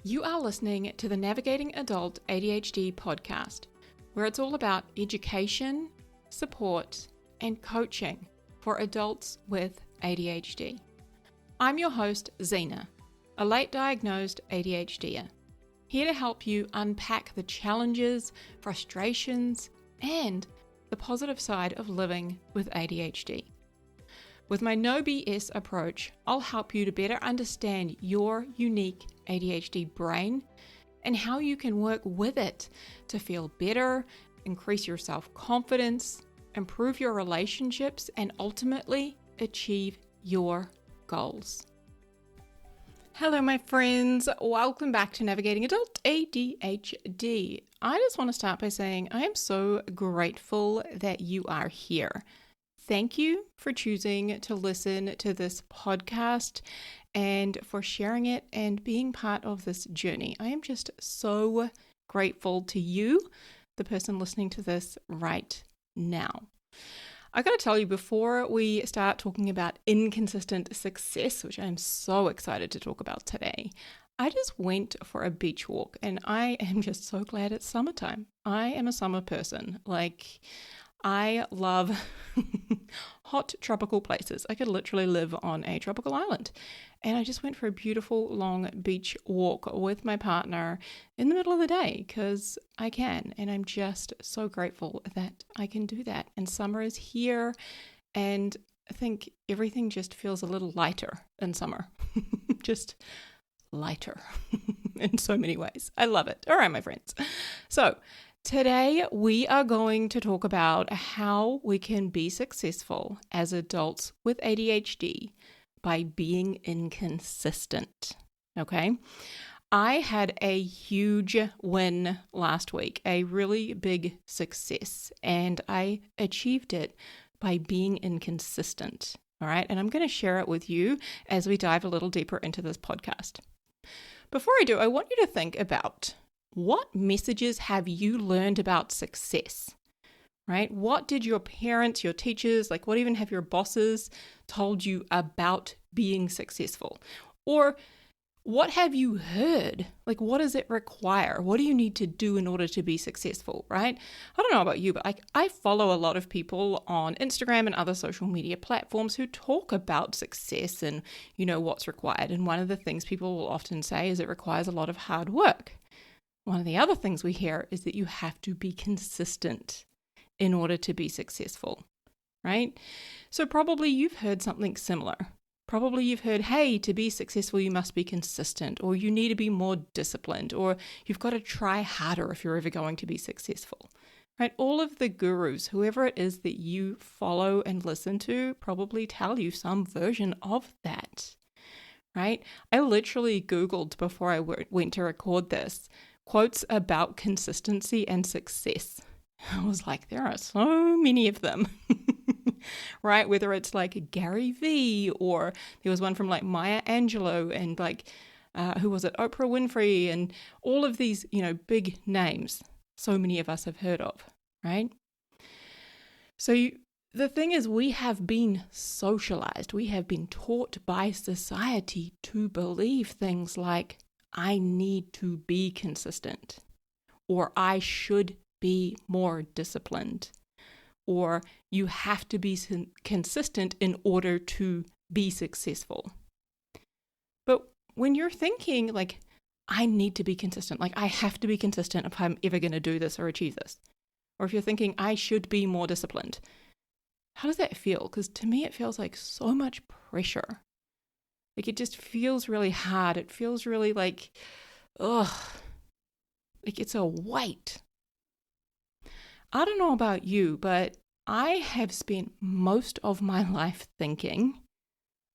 You are listening to the Navigating Adult ADHD podcast, where it's all about education, support, and coaching for adults with ADHD. I'm your host, Zena, a late diagnosed ADHDer, here to help you unpack the challenges, frustrations, and the positive side of living with ADHD. With my no BS approach, I'll help you to better understand your unique ADHD brain and how you can work with it to feel better, increase your self-confidence, improve your relationships, and ultimately achieve your goals. Hello, my friends. Welcome back to Navigating Adult ADHD. I just want to start by saying I am so grateful that you are here. Thank you for choosing to listen to this podcast and for sharing it and being part of this journey. I am just so grateful to you, the person listening to this right now. I got to tell you, before we start talking about inconsistent success, which I'm so excited to talk about today, I just went for a beach walk and I am just so glad it's summertime. I am a summer person. I love hot tropical places. I could literally live on a tropical island. And I just went for a beautiful long beach walk with my partner in the middle of the day because I can. And I'm just so grateful that I can do that. And summer is here. And I think everything just feels a little lighter in summer. Just lighter in so many ways. I love it. All right, my friends. So today, we are going to talk about how we can be successful as adults with ADHD by being inconsistent, okay? I had a huge win last week, a really big success, and I achieved it by being inconsistent, all right? And I'm going to share it with you as we dive a little deeper into this podcast. Before I do, I want you to think about what messages have you learned about success, right? What did your parents, your teachers, what even have your bosses told you about being successful? Or what have you heard? What does it require? What do you need to do in order to be successful, right? I don't know about you, but I follow a lot of people on Instagram and other social media platforms who talk about success and, what's required. And one of the things people will often say is it requires a lot of hard work. One of the other things we hear is that you have to be consistent in order to be successful, right? So probably you've heard something similar. Probably you've heard, hey, to be successful, you must be consistent, or you need to be more disciplined, or you've got to try harder if you're ever going to be successful, right? All of the gurus, whoever it is that you follow and listen to, probably tell you some version of that, right? I literally Googled before I went to record this, quotes about consistency and success. I was like, there are so many of them, right? Whether it's Gary Vee, or there was one from Maya Angelou and who was it? Oprah Winfrey, and all of these, big names so many of us have heard of, right? So the thing is, we have been socialized. We have been taught by society to believe things like, I need to be consistent, or I should be more disciplined, or you have to be consistent in order to be successful. But when you're thinking I need to be consistent, I have to be consistent if I'm ever going to do this or achieve this, or if you're thinking I should be more disciplined, how does that feel? Because to me, it feels like so much pressure. It just feels really hard. It feels really it's a weight. I don't know about you, but I have spent most of my life thinking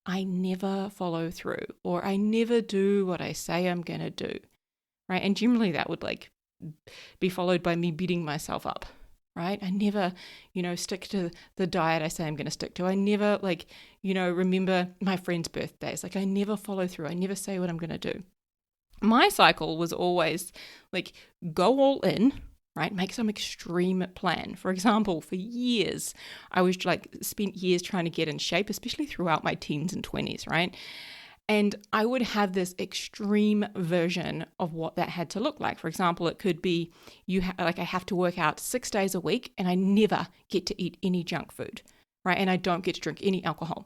I never follow through, or I never do what I say I'm going to do, right? And generally that would be followed by me beating myself up, right? I never, stick to the diet I say I'm going to stick to. I never remember my friends' birthdays. I never follow through. I never say what I'm going to do. My cycle was always go all in, right? Make some extreme plan. For example, for years, I was spent years trying to get in shape, especially throughout my teens and 20s, right? And I would have this extreme version of what that had to look like. For example, it could be I have to work out 6 days a week and I never get to eat any junk food, right? And I don't get to drink any alcohol.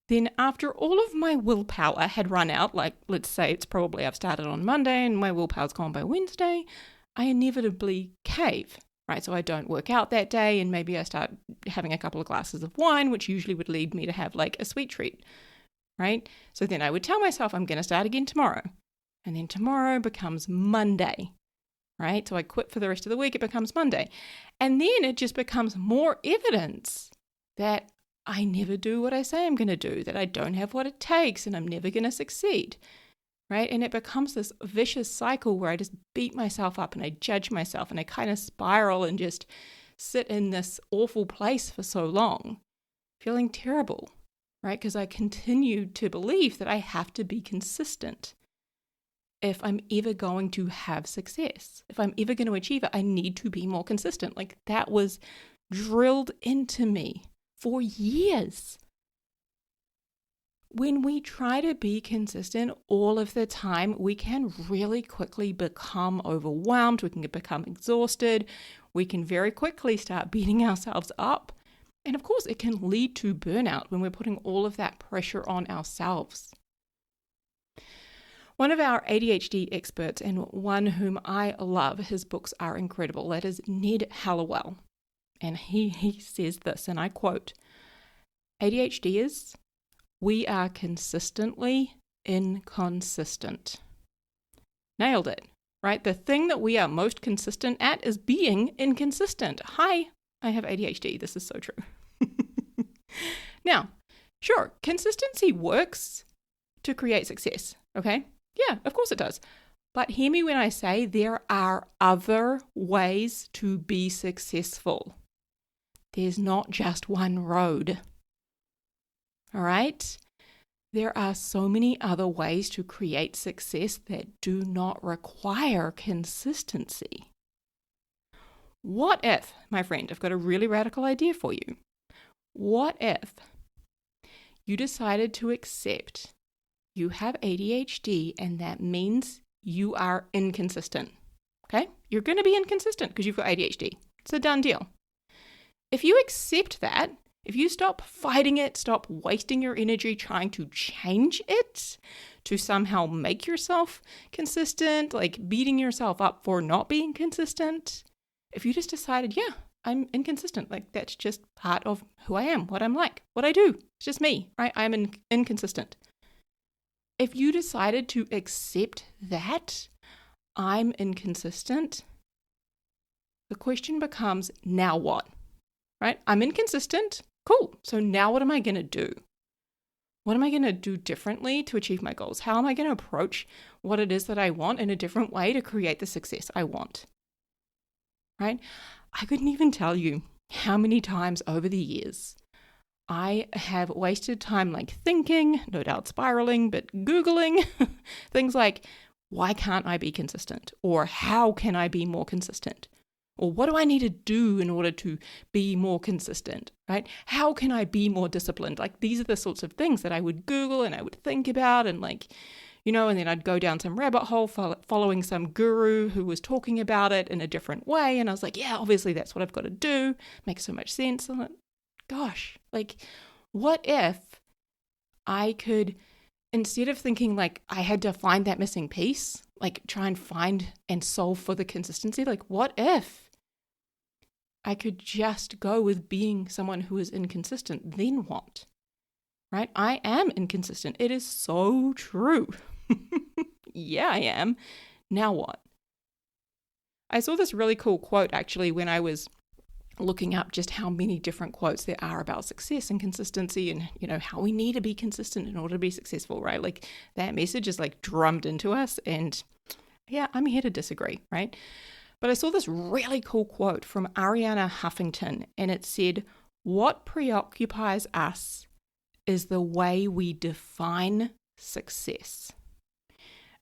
Then after all of my willpower had run out, like let's say I've started on Monday and my willpower's gone by Wednesday, I inevitably cave, right? So I don't work out that day and maybe I start having a couple of glasses of wine, which usually would lead me to have like a sweet treat. Right? So then I would tell myself I'm going to start again tomorrow. And then tomorrow becomes Monday, right? So I quit for the rest of the week. It becomes Monday. And then it just becomes more evidence that I never do what I say I'm going to do, that I don't have what it takes and I'm never going to succeed, right? And it becomes this vicious cycle where I just beat myself up and I judge myself and I kind of spiral and just sit in this awful place for so long, feeling terrible. Right? Because I continued to believe that I have to be consistent. If I'm ever going to have success, if I'm ever going to achieve it, I need to be more consistent. Like that was drilled into me for years. When we try to be consistent all of the time, we can really quickly become overwhelmed. We can become exhausted. We can very quickly start beating ourselves up. And of course, it can lead to burnout when we're putting all of that pressure on ourselves. One of our ADHD experts, and one whom I love, his books are incredible, that is Ned Hallowell. And he says this, and I quote, ADHDers, we are consistently inconsistent. Nailed it, right? The thing that we are most consistent at is being inconsistent. Hi, I have ADHD. This is so true. Now, sure, consistency works to create success, okay? Yeah, of course it does. But hear me when I say there are other ways to be successful. There's not just one road, all right? There are so many other ways to create success that do not require consistency. What if, my friend, I've got a really radical idea for you. What if you decided to accept you have ADHD and that means you are inconsistent? Okay? You're going to be inconsistent because you've got ADHD. It's a done deal. If you accept that, if you stop fighting it, stop wasting your energy trying to change it, to somehow make yourself consistent, like beating yourself up for not being consistent, if you just decided, yeah, I'm inconsistent, like that's just part of who I am, what I'm like, what I do, it's just me, right? I'm inconsistent. If you decided to accept that I'm inconsistent, the question becomes, now what? Right? I'm inconsistent. Cool. So now what am I going to do? What am I going to do differently to achieve my goals? How am I going to approach what it is that I want in a different way to create the success I want? Right? I couldn't even tell you how many times over the years I have wasted time like thinking, no doubt spiraling, but Googling things like, why can't I be consistent? Or how can I be more consistent? Or what do I need to do in order to be more consistent, right? How can I be more disciplined? Like these are the sorts of things that I would Google and I would think about and like, you know, and then I'd go down some rabbit hole following some guru who was talking about it in a different way. And I was like, yeah, obviously that's what I've got to do. Makes so much sense. I'm like, gosh, like what if I could, instead of thinking like I had to find that missing piece, like try and find and solve for the consistency, like what if I could just go with being someone who is inconsistent? Then what? Right? I am inconsistent. It is so true. Yeah, I am. Now what? I saw this really cool quote actually when I was looking up just how many different quotes there are about success and consistency and, you know, how we need to be consistent in order to be successful, right? Like that message is like drummed into us and yeah, I'm here to disagree, right? But I saw this really cool quote from Arianna Huffington and it said, what preoccupies us is the way we define success.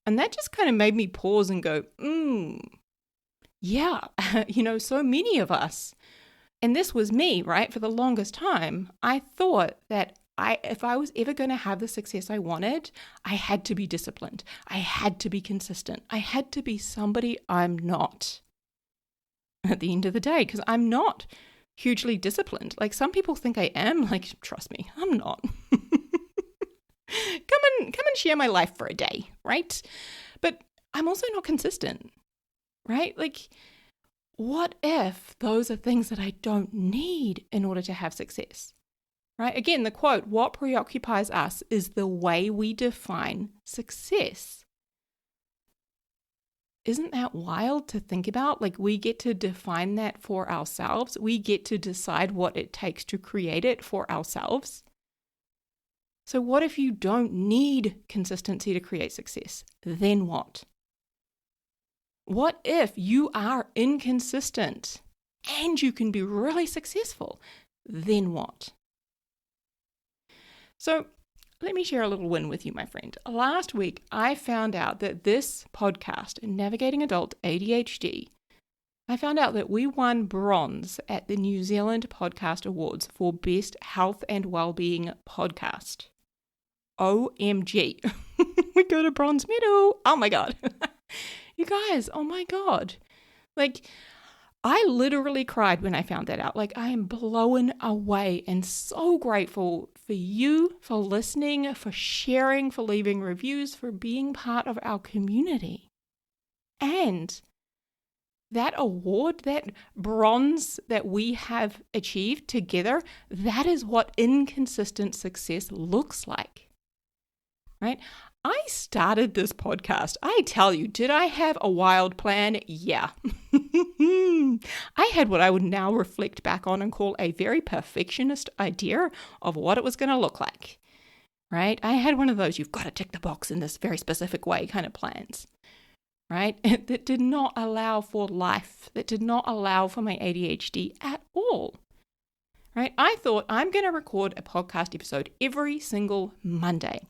And that just kind of made me pause and go, yeah, you know, so many of us, and this was me, right? For the longest time, I thought that if I was ever going to have the success I wanted, I had to be disciplined. I had to be consistent. I had to be somebody I'm not at the end of the day, because I'm not hugely disciplined. Like, some people think I am. Like, trust me, I'm not. Come and share my life for a day, right? But I'm also not consistent, right? Like, what if those are things that I don't need in order to have success? Right? Again, the quote, what preoccupies us is the way we define success. Isn't that wild to think about? Like, we get to define that for ourselves. We get to decide what it takes to create it for ourselves. So what if you don't need consistency to create success? Then what? What if you are inconsistent and you can be really successful? Then what? So let me share a little win with you, my friend. Last week, I found out that this podcast, Navigating Adult ADHD, I found out that we won bronze at the New Zealand Podcast Awards for Best Health and Wellbeing Podcast. OMG. We got a bronze medal. Oh my God. You guys, oh my God. Like, I literally cried when I found that out. Like, I am blown away and so grateful for you, for listening, for sharing, for leaving reviews, for being part of our community. And that award, that bronze that we have achieved together, that is what inconsistent success looks like, right? I started this podcast. I tell you, did I have a wild plan? Yeah. I had what I would now reflect back on and call a very perfectionist idea of what it was going to look like, right? I had one of those, you've got to tick the box in this very specific way kind of plans, right? That did not allow for life, that did not allow for my ADHD at all, right? I thought I'm going to record a podcast episode every single Monday.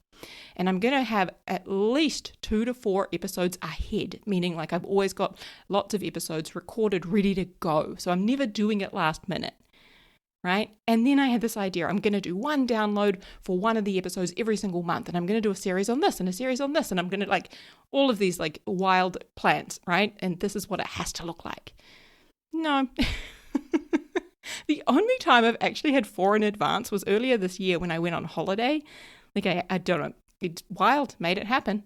And I'm going to have at least 2 to 4 episodes ahead, meaning like I've always got lots of episodes recorded, ready to go. So I'm never doing it last minute, right? And then I had this idea, I'm going to do one download for one of the episodes every single month. And I'm going to do a series on this and a series on this. And I'm going to like all of these like wild plans, right? And this is what it has to look like. No. The only time I've actually had 4 in advance was earlier this year when I went on holiday. Like, I don't know, it's wild, made it happen,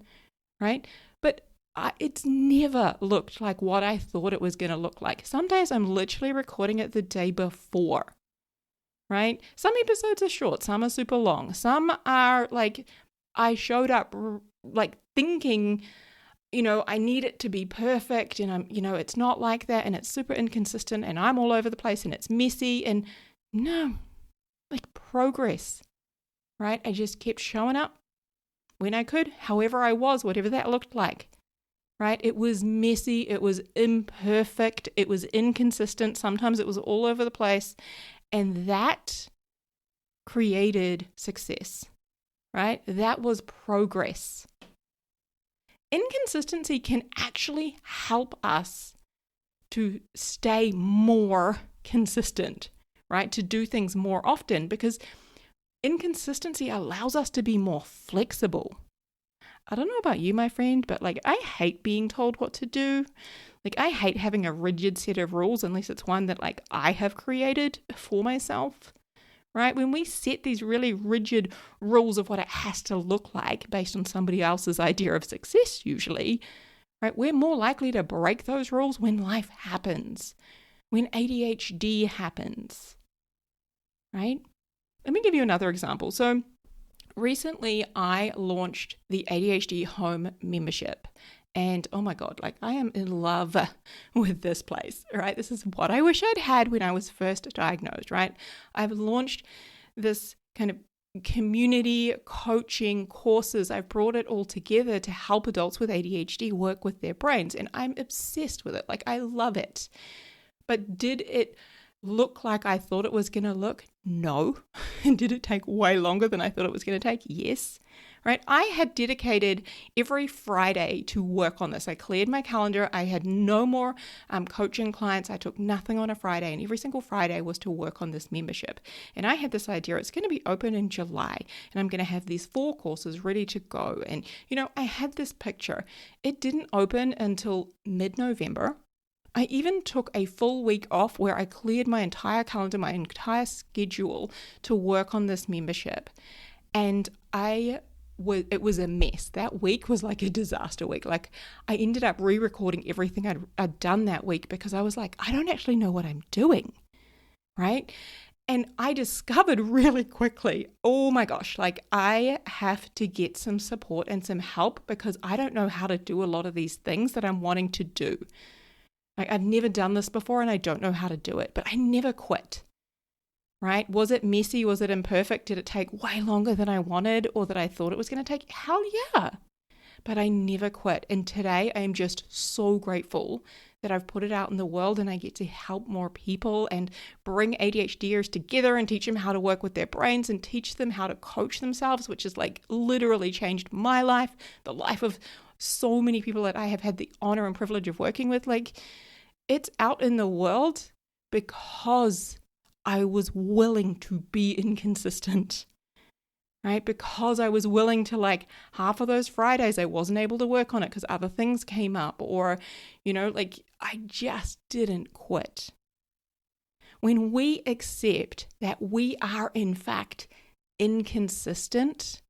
right? But it's never looked like what I thought it was going to look like. Some days I'm literally recording it the day before, right? Some episodes are short, some are super long. Some are like, I showed up like thinking, I need it to be perfect and it's not like that and it's super inconsistent and I'm all over the place and it's messy and no, like progress. Right? I just kept showing up when I could, however I was, whatever that looked like. Right? It was messy. It was imperfect. It was inconsistent. Sometimes it was all over the place. And that created success. Right? That was progress. Inconsistency can actually help us to stay more consistent, right? To do things more often, because inconsistency allows us to be more flexible. I don't know about you, my friend, but like I hate being told what to do. Like I hate having a rigid set of rules unless it's one that like I have created for myself, right? When we set these really rigid rules of what it has to look like based on somebody else's idea of success usually, right? We're more likely to break those rules when life happens, when ADHD happens, right? Let me give you another example. So recently I launched the ADHD home membership and oh my God, like I am in love with this place, right? This is what I wish I'd had when I was first diagnosed, right? I've launched this kind of community coaching courses. I've brought it all together to help adults with ADHD work with their brains and I'm obsessed with it. Like I love it. But did it look like I thought it was going to look? No. And did it take way longer than I thought it was going to take? Yes. right? I had dedicated every Friday to work on this. I cleared my calendar. I had no more coaching clients. I took nothing on a Friday, and every single Friday was to work on this membership. And I had this idea, it's going to be open in July, and I'm going to have these 4 courses ready to go. And, I had this picture. It didn't open until mid-November. I even took a full week off where I cleared my entire calendar, my entire schedule to work on this membership. And it was a mess. That week was like a disaster week. Like, I ended up re-recording everything I'd done that week because I was like, I don't actually know what I'm doing, right? And I discovered really quickly, oh my gosh, like I have to get some support and some help because I don't know how to do a lot of these things that I'm wanting to do. Like, I've never done this before and I don't know how to do it, but I never quit. Right? Was it messy? Was it imperfect? Did it take way longer than I wanted or that I thought it was going to take? Hell yeah. But I never quit. And today I am just so grateful that I've put it out in the world and I get to help more people and bring ADHDers together and teach them how to work with their brains and teach them how to coach themselves, which has like literally changed my life, the life of so many people that I have had the honor and privilege of working with. Like, it's out in the world because I was willing to be inconsistent, right? Because I was willing to, like, half of those Fridays I wasn't able to work on it because other things came up, or, like, I just didn't quit. When we accept that we are in fact inconsistent,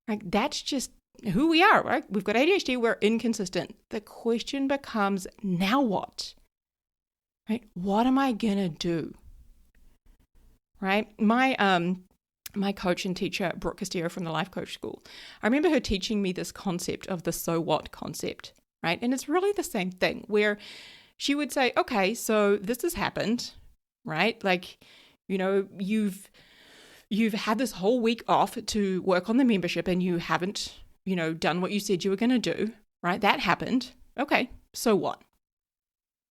like, that's just who we are, right? We've got ADHD, we're inconsistent. The question becomes, now what? Right? What am I gonna do? Right? My coach and teacher, Brooke Castillo from the Life Coach School, I remember her teaching me this concept of the so what concept, right? And it's really the same thing where she would say, okay, so this has happened, right? Like, you've had this whole week off to work on the membership and you haven't, done what you said you were going to do, right? That happened. Okay, so what?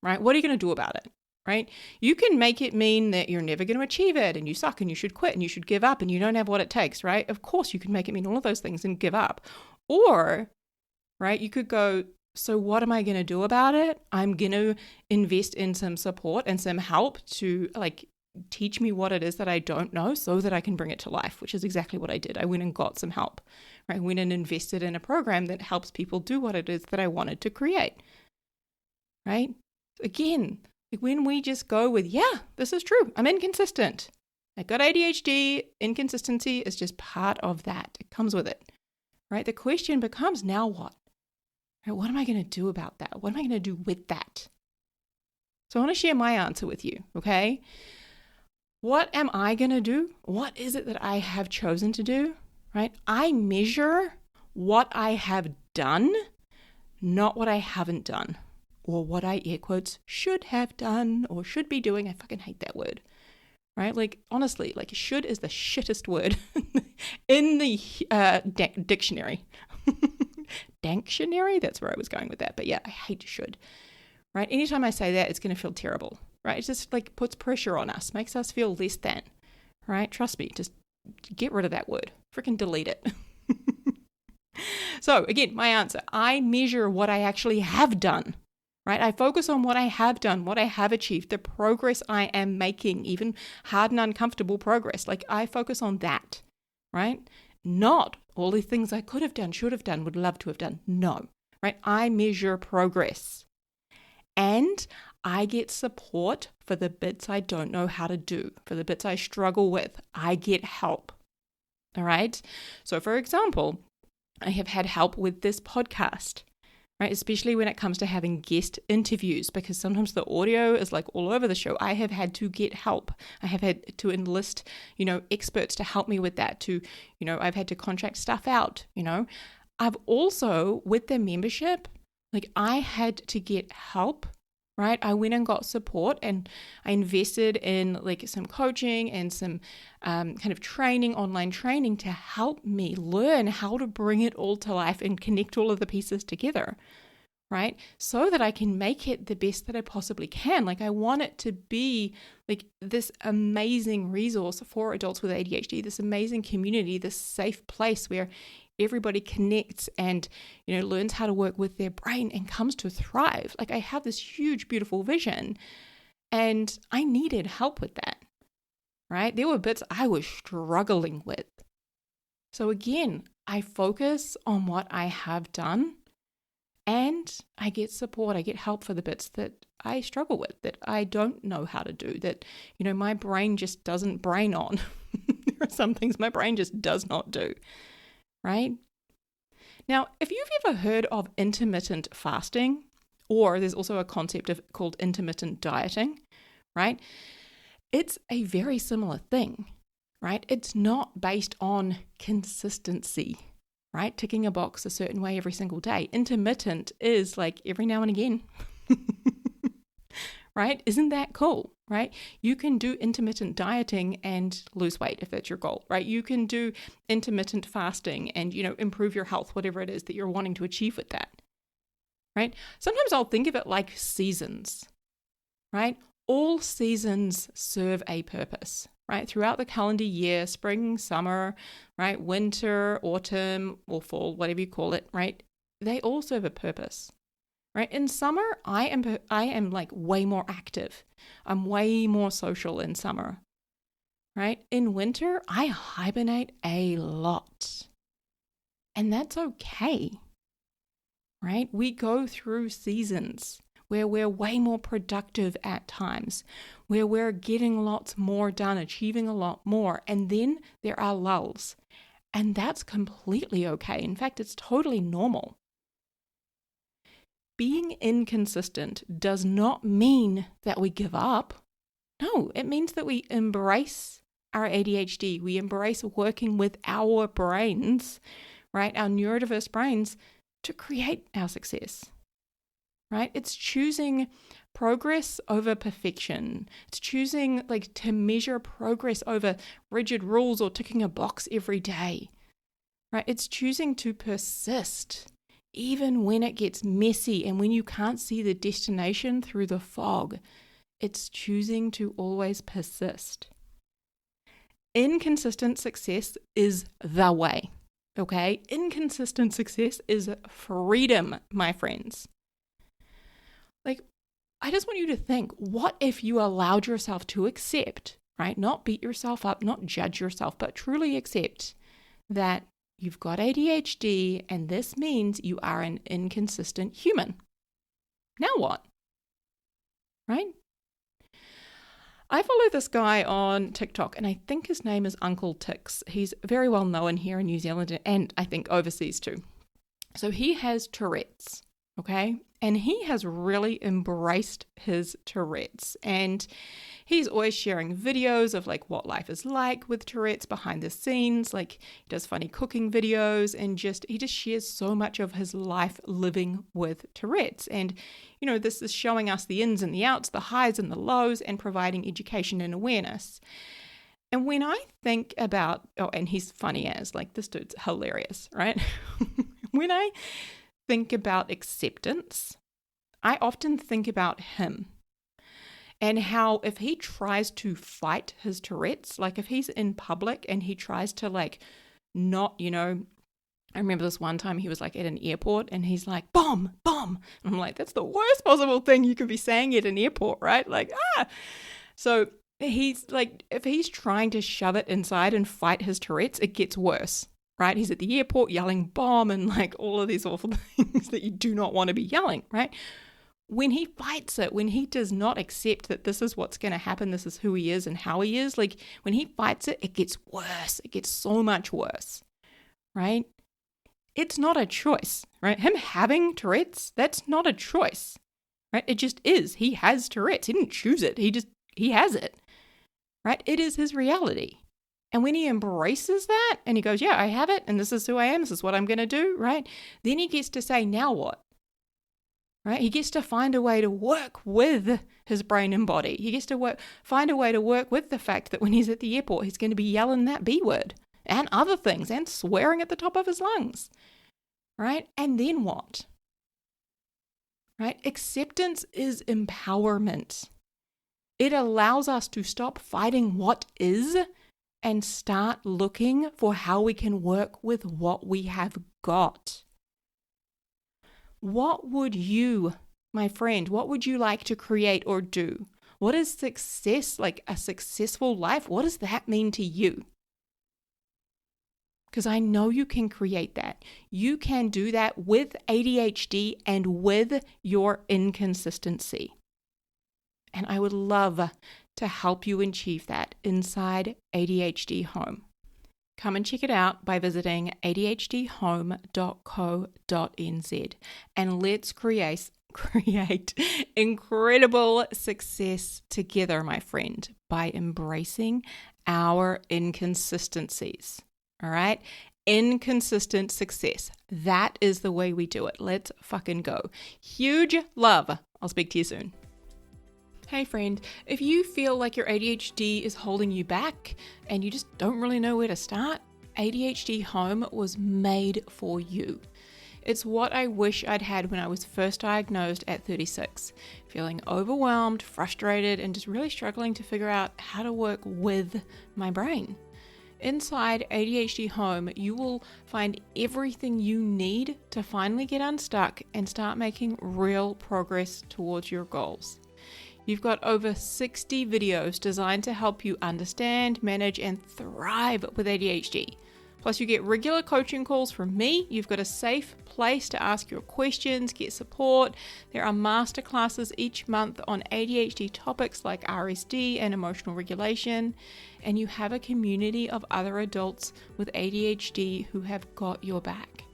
Right? What are you going to do about it? Right? You can make it mean that you're never going to achieve it and you suck and you should quit and you should give up and you don't have what it takes, right? Of course, you can make it mean all of those things and give up. Or, right, you could go, so what am I going to do about it? I'm going to invest in some support and some help to, like, teach me what it is that I don't know so that I can bring it to life, which is exactly what I did. I went and got some help, right? I went and invested in a program that helps people do what it is that I wanted to create, right? Again, when we just go with, yeah, this is true, I'm inconsistent, I got ADHD, inconsistency is just part of that. It comes with it, right? The question becomes, now what? Right? What am I going to do about that? What am I going to do with that? So I want to share my answer with you, okay? What am I going to do? What is it that I have chosen to do, right? I measure what I have done, not what I haven't done. Or what I, air quotes, should have done or should be doing. I fucking hate that word, right? Like, honestly, like, should is the shittest word in the dictionary. Dictionary? That's where I was going with that. But yeah, I hate should, right? Anytime I say that, it's going to feel terrible, right? It just, like, puts pressure on us, makes us feel less than, right? Trust me, just get rid of that word. Freaking delete it. So again, my answer, I measure what I actually have done. Right? I focus on what I have done, what I have achieved, the progress I am making, even hard and uncomfortable progress. Like, I focus on that, right? Not all the things I could have done, should have done, would love to have done. No, right? I measure progress. And I get support for the bits I don't know how to do, for the bits I struggle with. I get help. All right? So, for example, I have had help with this podcast. Right? Especially when it comes to having guest interviews, because sometimes the audio is like all over the show. I have had to get help. I have had to enlist, experts to help me with that, I've had to contract stuff out, I've also, with the membership, like, I had to get help, right? I went and got support and I invested in, like, some coaching and some kind of training, online training, to help me learn how to bring it all to life and connect all of the pieces together, right? So that I can make it the best that I possibly can. Like, I want it to be like this amazing resource for adults with ADHD, this amazing community, this safe place where everybody connects and, learns how to work with their brain and comes to thrive. Like I have this huge, beautiful vision and I needed help with that, right? There were bits I was struggling with. So again, I focus on what I have done and I get support. I get help for the bits that I struggle with, that I don't know how to do, that, my brain just doesn't brain on. There are some things my brain just does not do, right? Now, if you've ever heard of intermittent fasting, or there's also a concept called intermittent dieting, right? It's a very similar thing, right? It's not based on consistency, right? Ticking a box a certain way every single day. Intermittent is like every now and again, right? Isn't that cool, right? You can do intermittent dieting and lose weight if that's your goal, right? You can do intermittent fasting and, improve your health, whatever it is that you're wanting to achieve with that, right? Sometimes I'll think of it like seasons, right? All seasons serve a purpose, right? Throughout the calendar year, spring, summer, right? Winter, autumn, or fall, whatever you call it, right? They all serve a purpose, right? In summer, I am like way more active. I'm way more social in summer, right? In winter, I hibernate a lot. And that's okay, right? We go through seasons where we're way more productive at times, where we're getting lots more done, achieving a lot more. And then there are lulls. And that's completely okay. In fact, it's totally normal. Being inconsistent does not mean that we give up. No, it means that we embrace our ADHD. We embrace working with our brains, right? Our neurodiverse brains to create our success. Right? It's choosing progress over perfection. It's choosing to measure progress over rigid rules or ticking a box every day. Right? It's choosing to persist even when it gets messy and when you can't see the destination through the fog. It's choosing to always persist. Inconsistent success is the way. Okay? Inconsistent success is freedom, my friends. I just want you to think, what if you allowed yourself to accept, right? Not beat yourself up, not judge yourself, but truly accept that you've got ADHD and this means you are an inconsistent human. Now what? Right? I follow this guy on TikTok and I think his name is Uncle Tix. He's very well known here in New Zealand and I think overseas too. So he has Tourette's. Okay. And he has really embraced his Tourette's and he's always sharing videos of what life is like with Tourette's behind the scenes. He does funny cooking videos and he just shares so much of his life living with Tourette's. And, this is showing us the ins and the outs, the highs and the lows, and providing education and awareness. And when I think about, and he's funny as, this dude's hilarious, right? When I think about acceptance, I often think about him and how if he tries to fight his Tourette's, if he's in public and he tries to not, I remember this one time he was at an airport and he's like, bomb, bomb. And I'm like, that's the worst possible thing you could be saying at an airport, right? So he's if he's trying to shove it inside and fight his Tourette's, it gets worse. Right? He's at the airport yelling bomb and all of these awful things that you do not want to be yelling, right? When he fights it, when he does not accept that this is what's going to happen, this is who he is and how he is, when he fights it, it gets worse. It gets so much worse, right? It's not a choice, right? Him having Tourette's, that's not a choice, right? It just is. He has Tourette's. He didn't choose it. He has it, right? It is his reality. And when he embraces that and he goes, yeah, I have it and this is who I am, this is what I'm going to do, right? Then he gets to say, now what? Right? He gets to find a way to work with his brain and body. He gets to find a way to work with the fact that when he's at the airport, he's going to be yelling that B word and other things and swearing at the top of his lungs, right? And then what? Right? Acceptance is empowerment. It allows us to stop fighting what is and start looking for how we can work with what we have got. What would you, my friend, what would you like to create or do? What is success, like a successful life? What does that mean to you? Because I know you can create that. You can do that with ADHD and with your inconsistency. And I would love to help you achieve that inside ADHD Home. Come and check it out by visiting adhdhome.co.nz and let's create incredible success together, my friend, by embracing our inconsistencies. All right? Inconsistent success. That is the way we do it. Let's fucking go. Huge love. I'll speak to you soon. Hey friend, if you feel like your ADHD is holding you back and you just don't really know where to start, ADHD Home was made for you. It's what I wish I'd had when I was first diagnosed at 36, feeling overwhelmed, frustrated, and just really struggling to figure out how to work with my brain. Inside ADHD Home, you will find everything you need to finally get unstuck and start making real progress towards your goals. You've got over 60 videos designed to help you understand, manage, and thrive with ADHD. Plus, you get regular coaching calls from me. You've got a safe place to ask your questions, get support. There are masterclasses each month on ADHD topics like RSD and emotional regulation. And you have a community of other adults with ADHD who have got your back.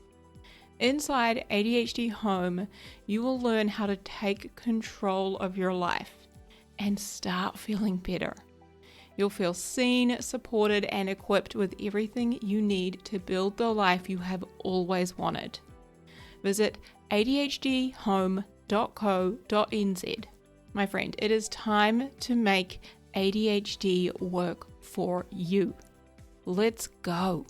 Inside ADHD Home, you will learn how to take control of your life and start feeling better. You'll feel seen, supported, and equipped with everything you need to build the life you have always wanted. Visit adhdhome.co.nz. My friend, it is time to make ADHD work for you. Let's go.